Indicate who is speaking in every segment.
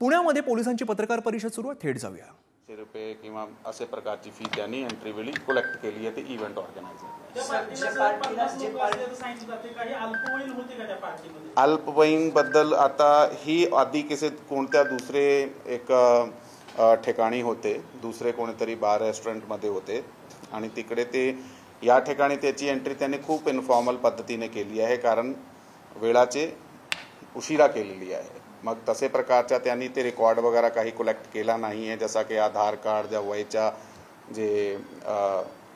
Speaker 1: पुण्यामध्ये पोलिसांची पत्रकार परिषद सुरू आहे, थेट जाऊया.
Speaker 2: ₹100 किंवा असे प्रकारची फी त्यांनी एंट्री वेळी कलेक्ट केली आहे. ते इव्हेंट ऑर्गनायझर अल्पवयीन बद्दल आता ही आधी कसे कोणत्या दुसरे एक ठिकाणी होते, दुसरे कोणीतरी बार रेस्टॉरंटमध्ये होते आणि तिकडे ते या ठिकाणी त्याची एंट्री त्यांनी खूप इन्फॉर्मल पद्धतीने केली आहे, कारण वेळाचे उशिरा केलेली आहे. मग तसे प्रकारच्या त्यांनी ते रेकॉर्ड वगैरे काही कलेक्ट केला नाही आहे, जसा की आधार कार्ड ज्या वयच्या जे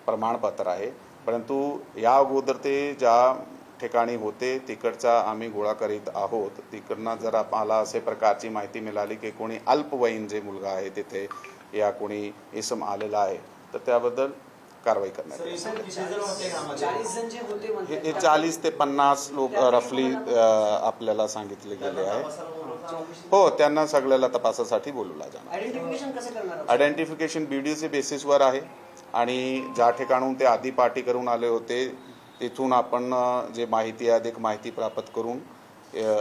Speaker 2: प्रमाणपत्र आहे. परंतु या अगोदर ते ज्या ठिकाणी होते तिकडचा आम्ही गोळा करीत आहोत. तिकडनं जर आम्हाला असे प्रकारची माहिती मिळाली की कोणी अल्पवयीन जे मुलगा आहे तिथे या कोणी इसम आलेला आहे, तर त्याबद्दल कारवाई करण्यात येईल. 40 ते 50 लोक रफली आपल्याला सांगितले गेले आहे. हो, त्यांना सगळ्याला तपासासाठी बोलवला जाणार. आयडेंटिफिकेशन BDOच्या बेसिसवर आहे आणि ज्या ठिकाणून ते आधी पार्टी करून आले होते तिथून आपण जे माहिती अधिक माहिती प्राप्त करून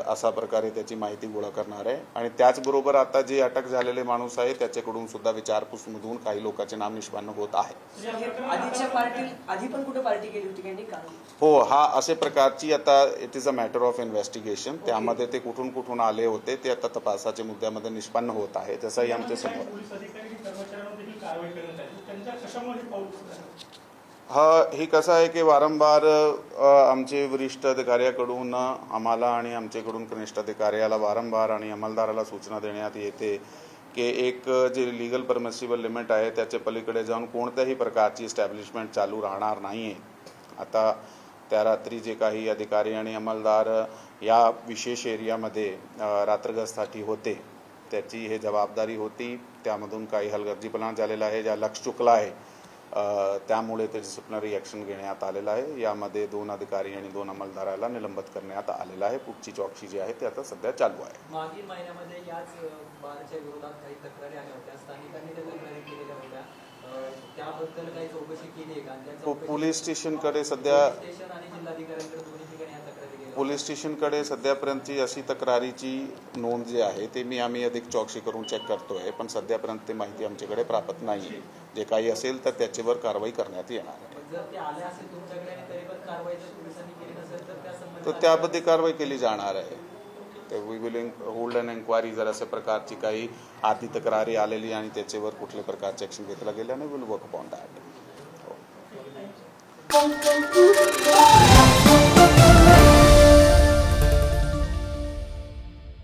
Speaker 2: अशा प्रकारे त्याची माहिती गोळा करणार आहे. आणि त्याचबरोबर आता जे अटक झालेले माणूस आहे त्याच्याकडून सुद्धा विचारपूसमधून काही लोकांचे नाम निष्पन्न होत आहे. हो, हा असे प्रकारची आता it is a matter of investigation. त्यामध्ये ते कुठून कुठून आले होते ते आता तपासाच्या मुद्द्यामध्ये निष्पन्न होत आहे. जसंही आमच्या समोर ही कसं आहे की वारंवार आमचे वरिष्ठ अधिकाऱ्याकडून आम्हाला आणि आमच्याकडून कनिष्ठ अधिकाऱ्याला वारंवार आणि अंमलदाराला सूचना देण्यात येते की एक जे लीगल परमिसिबल लिमिट आहे त्याच्या पलीकडे जाऊन कोणत्याही प्रकारची एस्टॅब्लिशमेंट चालू राहणार नाही आहे. आता त्या रात्री जे काही अधिकारी आणि अंमलदार या विशेष एरियामध्ये रात्रगस्तीसाठी होते त्याची हे जबाबदारी होती. त्यामधून काही हलगर्जीपणा झालेला आहे, ज्या लक्ष चुकला आहे, त्यामुळे ते डिसिप्लिनरी ॲक्शन घेण्यात आलेलं आहे. यामध्ये 2 अधिकारी आणि 2 अंमलदाराला निलंबित करण्यात आलेलं आहे. पुढची चौकशी जी आहे ते आता सध्या चालू आहे.
Speaker 3: मागील महिन्यामध्ये याच बारच्या विरोधात काही तक्रारी आल्या होत्या, स्थानिकांनी त्या तक्रारी केलेल्या होत्या, त्याबद्दल काही चौकशी केली आहे का?
Speaker 2: पोलीस स्टेशनकडे सध्या
Speaker 3: स्टेशन आणि जिल्हाधिकाऱ्यांकडे दोन्ही ठिकाणी या तक्रारी केल्या.
Speaker 2: पोलीस स्टेशनकडे सध्यापर्यंतची अशी तक्रारीची नोंद जी आहे ते आम्ही अधिक चौकशी करून चेक करतोय, पण सध्यापर्यंत ती माहिती आमच्याकडे प्राप्त नाही आहे. जे काही असेल तर त्याच्यावर कारवाई करण्यात येणार आहे. तर त्याबद्दल कारवाई केली जाणार आहे. ते we will hold an enquiry जर अशा प्रकारची काही आधी तक्रारी आलेली आणि त्याच्यावर कुठल्या प्रकारचे ॲक्शन घेतला गेल्याने विल वर्क अपॉन दॅट.